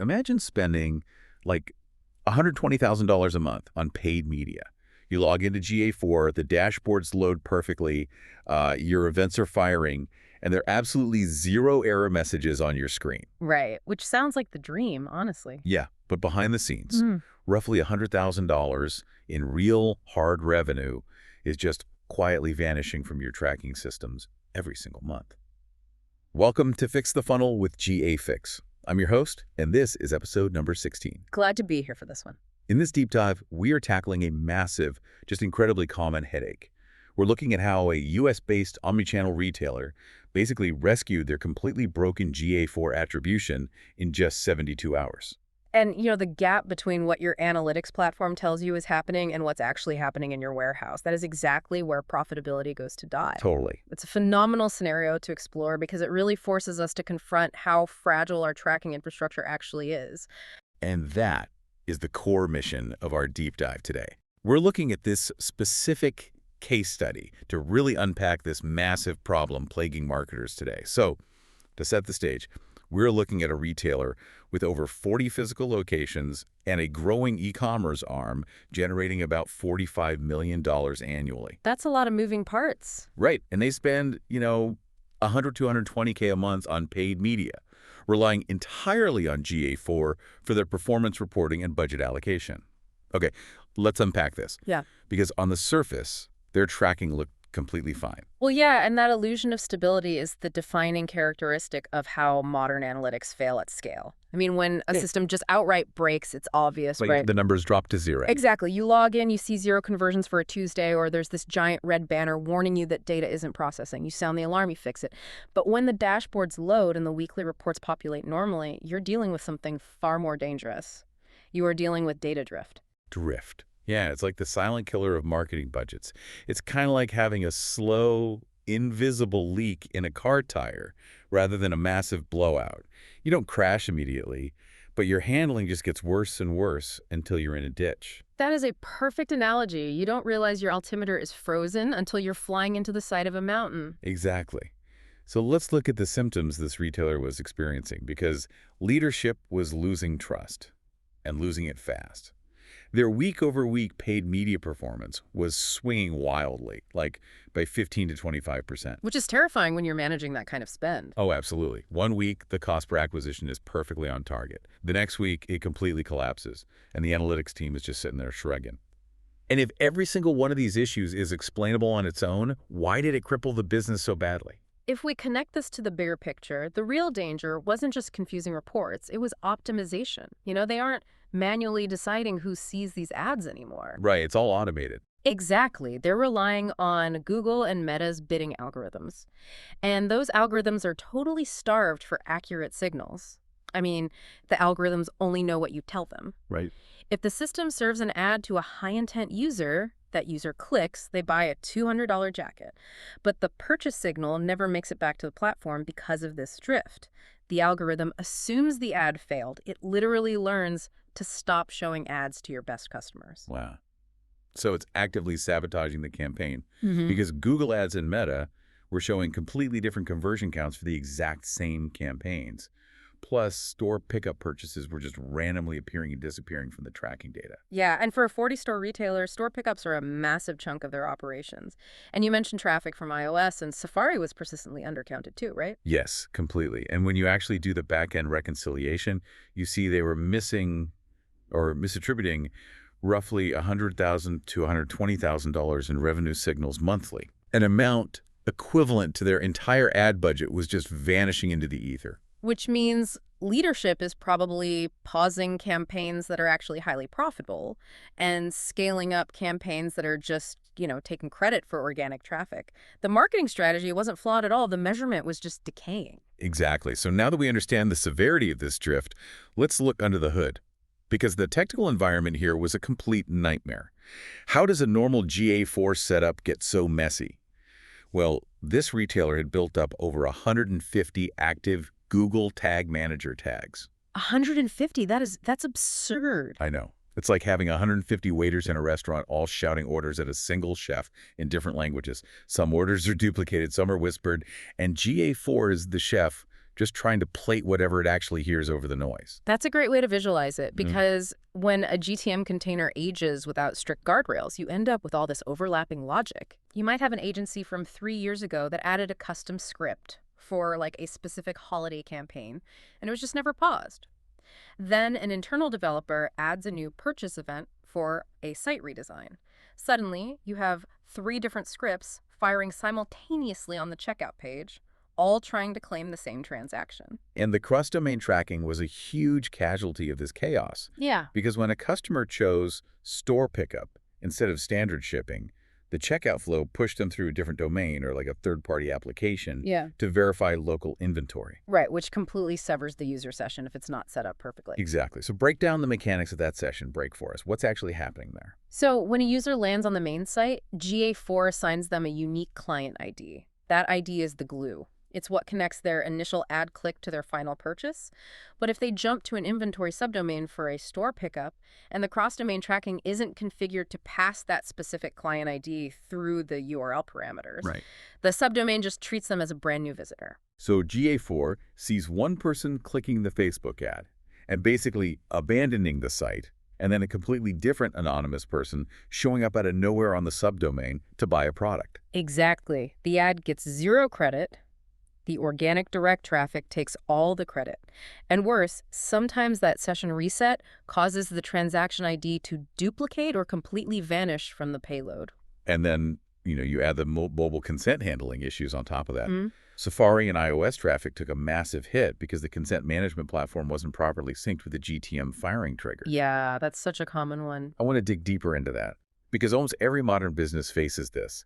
Imagine spending like $120,000 a month on paid media. You log into GA4, the dashboards load perfectly, your events are firing, and there are absolutely zero error messages on your screen. Right, which sounds like the dream, honestly. Yeah, but behind the scenes, roughly $100,000 in real hard revenue is just quietly vanishing from your tracking systems every single month. Welcome to Fix the Funnel with GA Fix. I'm your host, and this is episode number 16. Glad to be here for this one. In this deep dive, we are tackling a massive, just incredibly common headache. We're looking at how a US-based omnichannel retailer basically rescued their completely broken GA4 attribution in just 72 hours. And, the gap between what your analytics platform tells you is happening and what's actually happening in your warehouse, that is exactly where profitability goes to die. Totally. It's a phenomenal scenario to explore because it really forces us to confront how fragile our tracking infrastructure actually is. And that is the core mission of our deep dive today. We're looking at this specific case study to really unpack this massive problem plaguing marketers today. So, to set the stage, we're looking at a retailer with over 40 physical locations and a growing e-commerce arm generating about $45 million annually. That's a lot of moving parts. Right, and they spend, $100 to $120K a month on paid media, relying entirely on GA4 for their performance reporting and budget allocation. Okay, let's unpack this. Yeah. Because on the surface, their tracking looked completely fine. Well, yeah, and that illusion of stability is the defining characteristic of how modern analytics fail at scale. I mean, when a system just outright breaks, it's obvious, Like right? the numbers drop to zero. Exactly. You log in, you see 0 conversions for a Tuesday, or there's this giant red banner warning you that data isn't processing. You sound the alarm, you fix it. But when the dashboards load and the weekly reports populate normally, you're dealing with something far more dangerous. You are dealing with data drift. Drift. Yeah, it's like the silent killer of marketing budgets. It's kind of like having a slow, invisible leak in a car tire rather than a massive blowout. You don't crash immediately, but your handling just gets worse and worse until you're in a ditch. That is a perfect analogy. You don't realize your altimeter is frozen until you're flying into the side of a mountain. Exactly. So let's look at the symptoms this retailer was experiencing, because leadership was losing trust and losing it fast. Their week-over-week paid media performance was swinging wildly, like by 15 to 25%. Which is terrifying when you're managing that kind of spend. Oh, absolutely. One week, the cost per acquisition is perfectly on target. The next week, it completely collapses, and the analytics team is just sitting there shrugging. And if every single one of these issues is explainable on its own, why did it cripple the business so badly? If we connect this to the bigger picture, the real danger wasn't just confusing reports, it was optimization. They aren't manually deciding who sees these ads anymore. Right, it's all automated. Exactly. They're relying on Google and Meta's bidding algorithms. And those algorithms are totally starved for accurate signals. I mean, the algorithms only know what you tell them. Right. If the system serves an ad to a high-intent user, that user clicks, they buy a $200 jacket. But the purchase signal never makes it back to the platform because of this drift. The algorithm assumes the ad failed. It literally learns to stop showing ads to your best customers. Wow. So it's actively sabotaging the campaign Mm-hmm. because Google Ads and Meta were showing completely different conversion counts for the exact same campaigns. Plus, store pickup purchases were just randomly appearing and disappearing from the tracking data. Yeah, and for a 40-store retailer, store pickups are a massive chunk of their operations. And you mentioned traffic from iOS, and Safari was persistently undercounted too, right? Yes, completely. And when you actually do the back-end reconciliation, you see they were missing or misattributing roughly $100,000 to $120,000 in revenue signals monthly. An amount equivalent to their entire ad budget was just vanishing into the ether. Which means leadership is probably pausing campaigns that are actually highly profitable and scaling up campaigns that are just, taking credit for organic traffic. The marketing strategy wasn't flawed at all. The measurement was just decaying. Exactly. So now that we understand the severity of this drift, let's look under the hood. Because the technical environment here was a complete nightmare. How does a normal GA4 setup get so messy? Well, this retailer had built up over 150 active Google Tag Manager tags. 150? That's absurd. I know. It's like having 150 waiters in a restaurant all shouting orders at a single chef in different languages. Some orders are duplicated, some are whispered, and GA4 is the chef just trying to plate whatever it actually hears over the noise. That's a great way to visualize it, because when a GTM container ages without strict guardrails, you end up with all this overlapping logic. You might have an agency from 3 years ago that added a custom script for like a specific holiday campaign, and it was just never paused. Then an internal developer adds a new purchase event for a site redesign. Suddenly, you have 3 different scripts firing simultaneously on the checkout page, all trying to claim the same transaction. And the cross-domain tracking was a huge casualty of this chaos. Yeah. Because when a customer chose store pickup instead of standard shipping, the checkout flow pushed them through a different domain or like a third-party application to verify local inventory. Right, which completely severs the user session if it's not set up perfectly. Exactly. So break down the mechanics of that session break for us. What's actually happening there? So when a user lands on the main site, GA4 assigns them a unique client ID. That ID is the glue. It's what connects their initial ad click to their final purchase. But if they jump to an inventory subdomain for a store pickup and the cross-domain tracking isn't configured to pass that specific client ID through the URL parameters, the subdomain just treats them as a brand new visitor. So GA4 sees one person clicking the Facebook ad and basically abandoning the site, and then a completely different anonymous person showing up out of nowhere on the subdomain to buy a product. Exactly. The ad gets 0 credit. The organic direct traffic takes all the credit. And worse, sometimes that session reset causes the transaction ID to duplicate or completely vanish from the payload. And then, you add the mobile consent handling issues on top of that. Safari and iOS traffic took a massive hit because the consent management platform wasn't properly synced with the GTM firing trigger. Yeah, that's such a common one. I want to dig deeper into that because almost every modern business faces this.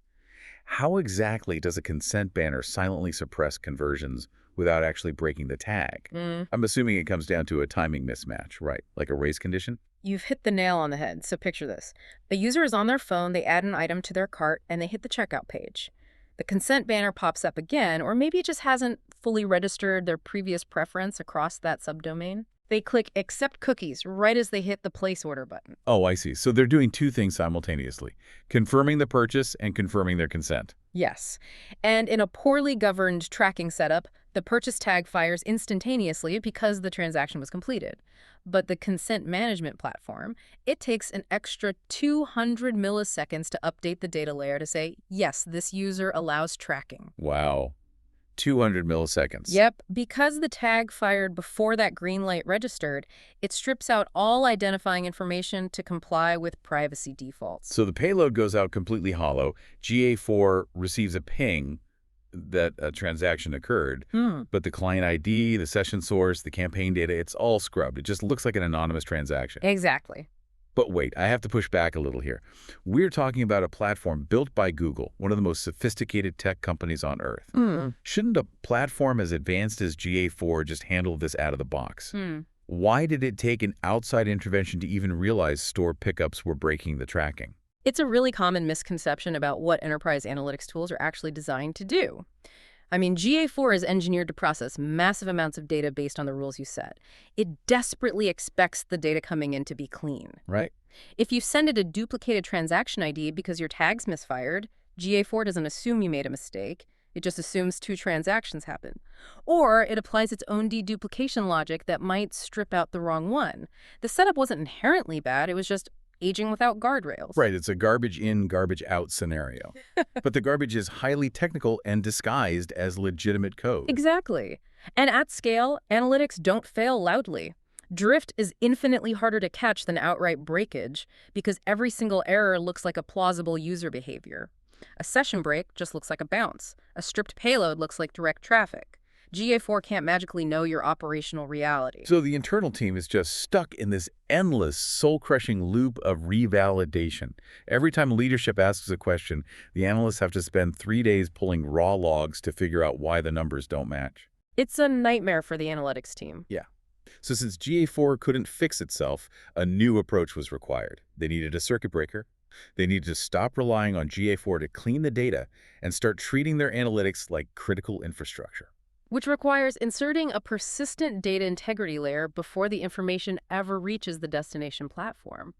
How exactly does a consent banner silently suppress conversions without actually breaking the tag? I'm assuming it comes down to a timing mismatch, right? Like a race condition? You've hit the nail on the head, so picture this. The user is on their phone, they add an item to their cart, and they hit the checkout page. The consent banner pops up again, or maybe it just hasn't fully registered their previous preference across that subdomain. They click Accept Cookies right as they hit the Place Order button. Oh, I see. So they're doing 2 things simultaneously, confirming the purchase and confirming their consent. Yes. And in a poorly governed tracking setup, the purchase tag fires instantaneously because the transaction was completed. But the consent management platform, it takes an extra 200 milliseconds to update the data layer to say, yes, this user allows tracking. Wow. 200 milliseconds. Yep, because the tag fired before that green light registered, it strips out all identifying information to comply with privacy defaults. So the payload goes out completely hollow. GA4 receives a ping that a transaction occurred, but the client ID, the session source, the campaign data, it's all scrubbed. It just looks like an anonymous transaction. Exactly. But wait, I have to push back a little here. We're talking about a platform built by Google, one of the most sophisticated tech companies on Earth. Shouldn't a platform as advanced as GA4 just handle this out of the box? Why did it take an outside intervention to even realize store pickups were breaking the tracking? It's a really common misconception about what enterprise analytics tools are actually designed to do. I mean, GA4 is engineered to process massive amounts of data based on the rules you set. It desperately expects the data coming in to be clean. Right. If you send it a duplicated transaction ID because your tag's misfired, GA4 doesn't assume you made a mistake. It just assumes 2 transactions happen. Or it applies its own deduplication logic that might strip out the wrong one. The setup wasn't inherently bad. It was just aging without guardrails. Right, it's a garbage in, garbage out scenario. But the garbage is highly technical and disguised as legitimate code. Exactly. And at scale, analytics don't fail loudly. Drift is infinitely harder to catch than outright breakage because every single error looks like a plausible user behavior. A session break just looks like a bounce. A stripped payload looks like direct traffic. GA4 can't magically know your operational reality. So the internal team is just stuck in this endless, soul-crushing loop of revalidation. Every time leadership asks a question, the analysts have to spend 3 days pulling raw logs to figure out why the numbers don't match. It's a nightmare for the analytics team. Yeah. So since GA4 couldn't fix itself, a new approach was required. They needed a circuit breaker. They needed to stop relying on GA4 to clean the data and start treating their analytics like critical infrastructure. Which requires inserting a persistent data integrity layer before the information ever reaches the destination platform.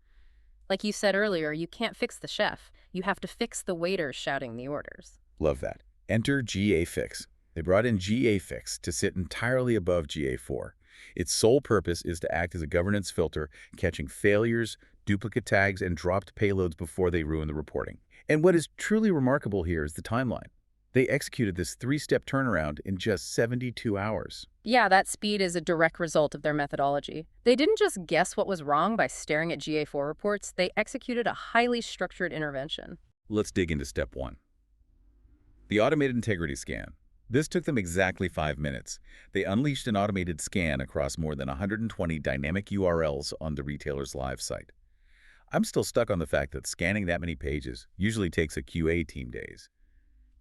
Like you said earlier, you can't fix the chef. You have to fix the waiters shouting the orders. Love that. Enter GA Fix. They brought in GA4 to sit entirely above GA4. Its sole purpose is to act as a governance filter, catching failures, duplicate tags, and dropped payloads before they ruin the reporting. And what is truly remarkable here is the timeline. They executed this three-step turnaround in just 72 hours. Yeah, that speed is a direct result of their methodology. They didn't just guess what was wrong by staring at GA4 reports, they executed a highly structured intervention. Let's dig into step 1. The automated integrity scan. This took them exactly 5 minutes. They unleashed an automated scan across more than 120 dynamic URLs on the retailer's live site. I'm still stuck on the fact that scanning that many pages usually takes a QA team days.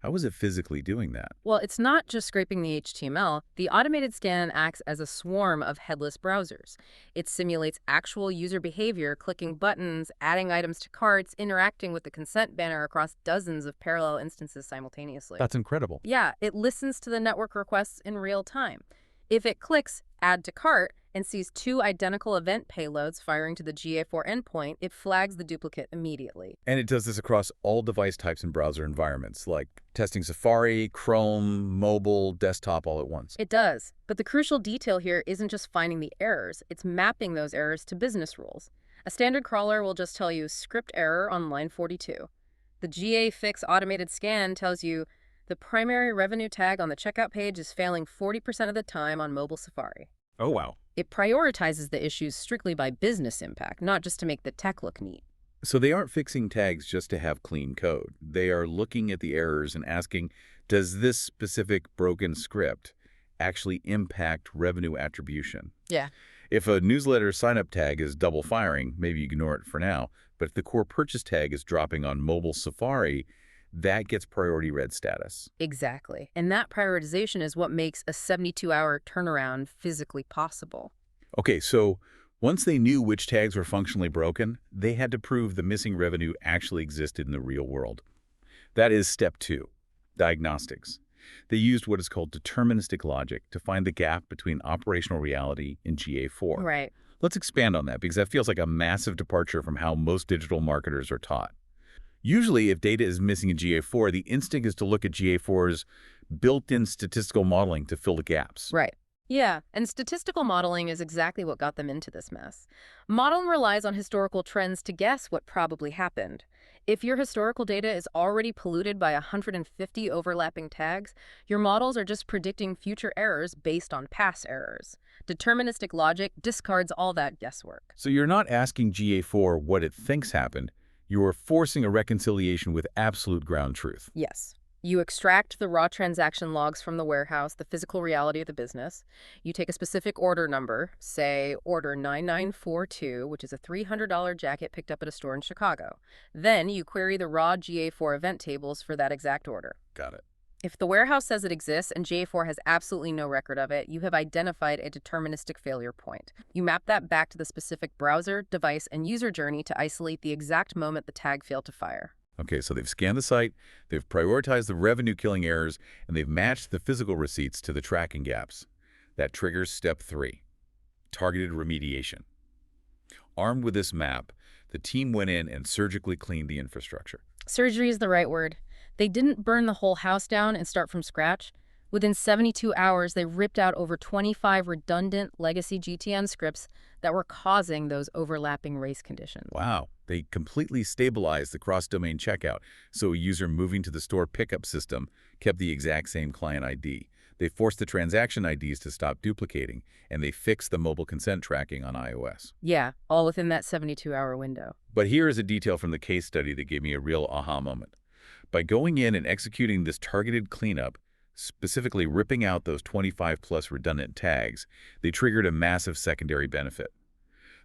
How was it physically doing that? Well, it's not just scraping the HTML. The automated scan acts as a swarm of headless browsers. It simulates actual user behavior, clicking buttons, adding items to carts, interacting with the consent banner across dozens of parallel instances simultaneously. That's incredible. Yeah, it listens to the network requests in real time. If it clicks Add to Cart and sees 2 identical event payloads firing to the GA4 endpoint, it flags the duplicate immediately. And it does this across all device types and browser environments, like testing Safari, Chrome, mobile, desktop all at once. It does. But the crucial detail here isn't just finding the errors, it's mapping those errors to business rules. A standard crawler will just tell you script error on line 42. The GA4 automated scan tells you the primary revenue tag on the checkout page is failing 40% of the time on mobile Safari. Oh, wow. It prioritizes the issues strictly by business impact, not just to make the tech look neat. So they aren't fixing tags just to have clean code. They are looking at the errors and asking, does this specific broken script actually impact revenue attribution? Yeah. If a newsletter sign-up tag is double firing, maybe ignore it for now. But if the core purchase tag is dropping on mobile Safari, that gets priority red status. Exactly. And that prioritization is what makes a 72-hour turnaround physically possible. Okay, so once they knew which tags were functionally broken, they had to prove the missing revenue actually existed in the real world. That is step 2, diagnostics. They used what is called deterministic logic to find the gap between operational reality and GA4. Right. Let's expand on that because that feels like a massive departure from how most digital marketers are taught. Usually, if data is missing in GA4, the instinct is to look at GA4's built-in statistical modeling to fill the gaps. Right. Yeah, and statistical modeling is exactly what got them into this mess. Modeling relies on historical trends to guess what probably happened. If your historical data is already polluted by 150 overlapping tags, your models are just predicting future errors based on past errors. Deterministic logic discards all that guesswork. So you're not asking GA4 what it thinks happened. You are forcing a reconciliation with absolute ground truth. Yes. You extract the raw transaction logs from the warehouse, the physical reality of the business. You take a specific order number, say order 9942, which is a $300 jacket picked up at a store in Chicago. Then you query the raw GA4 event tables for that exact order. Got it. If the warehouse says it exists and GA4 has absolutely no record of it, you have identified a deterministic failure point. You map that back to the specific browser, device, and user journey to isolate the exact moment the tag failed to fire. Okay, so they've scanned the site, they've prioritized the revenue-killing errors, and they've matched the physical receipts to the tracking gaps. That triggers step 3, targeted remediation. Armed with this map, the team went in and surgically cleaned the infrastructure. Surgery is the right word. They didn't burn the whole house down and start from scratch. Within 72 hours, they ripped out over 25 redundant legacy GTN scripts that were causing those overlapping race conditions. Wow. They completely stabilized the cross-domain checkout, so a user moving to the store pickup system kept the exact same client ID. They forced the transaction IDs to stop duplicating, and they fixed the mobile consent tracking on iOS. Yeah, all within that 72-hour window. But here is a detail from the case study that gave me a real aha moment. By going in and executing this targeted cleanup, specifically ripping out those 25-plus redundant tags, they triggered a massive secondary benefit.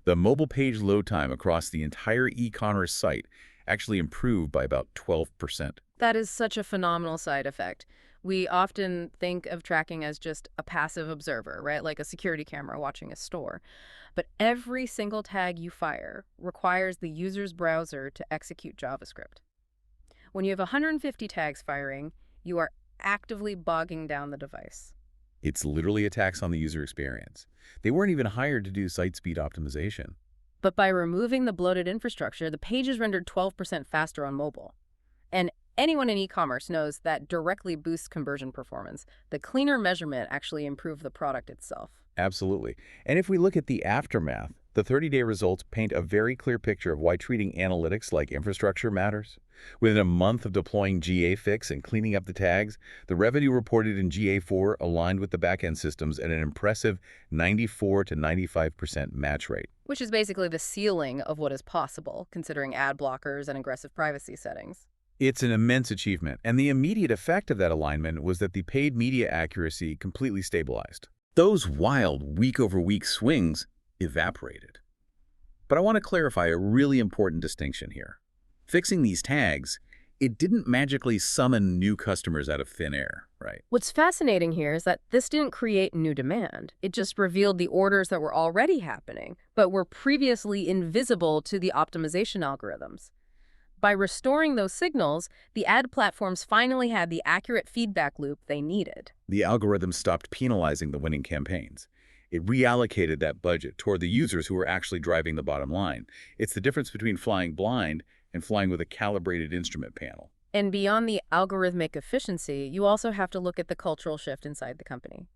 The mobile page load time across the entire e-commerce site actually improved by about 12%. That is such a phenomenal side effect. We often think of tracking as just a passive observer, right? Like a security camera watching a store. But every single tag you fire requires the user's browser to execute JavaScript. When you have 150 tags firing, you are actively bogging down the device. It's literally attacks on the user experience. They weren't even hired to do site speed optimization. But by removing the bloated infrastructure, the page is rendered 12% faster on mobile. And Anyone in e-commerce knows that directly boosts conversion performance. The cleaner measurement actually improves the product itself. Absolutely. And if we look at the aftermath, the 30-day results paint a very clear picture of why treating analytics like infrastructure matters. Within a month of deploying GA Fix and cleaning up the tags, the revenue reported in GA4 aligned with the backend systems at an impressive 94 to 95% match rate. Which is basically the ceiling of what is possible, considering ad blockers and aggressive privacy settings. It's an immense achievement, and the immediate effect of that alignment was that the paid media accuracy completely stabilized. Those wild week-over-week swings evaporated. But I want to clarify a really important distinction here. Fixing these tags, it didn't magically summon new customers out of thin air, right? What's fascinating here is that this didn't create new demand. It just revealed the orders that were already happening, but were previously invisible to the optimization algorithms. By restoring those signals, the ad platforms finally had the accurate feedback loop they needed. The algorithm stopped penalizing the winning campaigns. It reallocated that budget toward the users who were actually driving the bottom line. It's the difference between flying blind and flying with a calibrated instrument panel. And beyond the algorithmic efficiency, you also have to look at the cultural shift inside the company.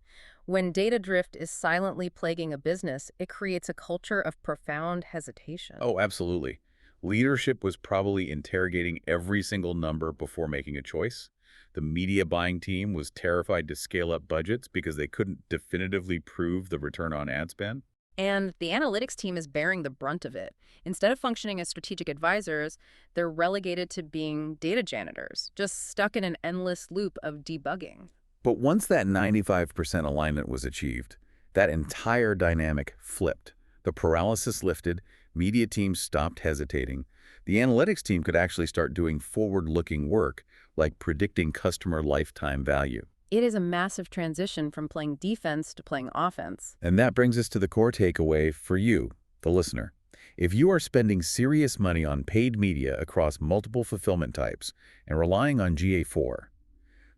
When data drift is silently plaguing a business, it creates a culture of profound hesitation. Oh, absolutely. Leadership was probably interrogating every single number before making a choice. The media buying team was terrified to scale up budgets because they couldn't definitively prove the return on ad spend. And the analytics team is bearing the brunt of it. Instead of functioning as strategic advisors, they're relegated to being data janitors, just stuck in an endless loop of debugging. But once that 95% alignment was achieved, that entire dynamic flipped. The paralysis lifted, media teams stopped hesitating. The analytics team could actually start doing forward-looking work, like predicting customer lifetime value. It is a massive transition from playing defense to playing offense. And that brings us to the core takeaway for you, the listener. If you are spending serious money on paid media across multiple fulfillment types and relying on GA4,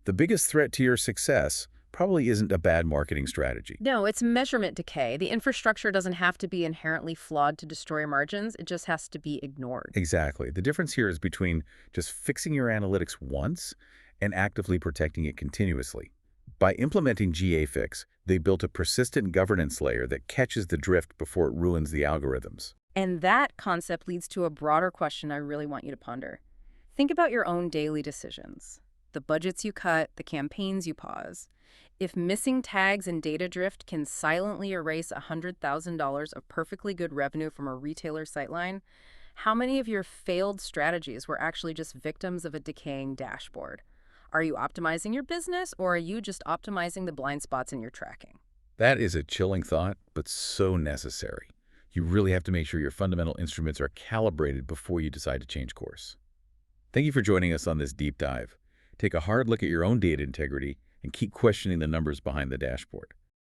the biggest threat to your success probably isn't a bad marketing strategy. No, it's measurement decay. The infrastructure doesn't have to be inherently flawed to destroy margins. It just has to be ignored. Exactly. The difference here is between just fixing your analytics once and actively protecting it continuously. By implementing GA Fix, they built a persistent governance layer that catches the drift before it ruins the algorithms. And that concept leads to a broader question I really want you to ponder. Think about your own daily decisions. The budgets you cut, the campaigns you pause. If missing tags and data drift can silently erase $100,000 of perfectly good revenue from a retailer's sightline, how many of your failed strategies were actually just victims of a decaying dashboard? Are you optimizing your business, or are you just optimizing the blind spots in your tracking? That is a chilling thought, but so necessary. You really have to make sure your fundamental instruments are calibrated before you decide to change course. Thank you for joining us on this deep dive. Take a hard look at your own data integrity and keep questioning the numbers behind the dashboard.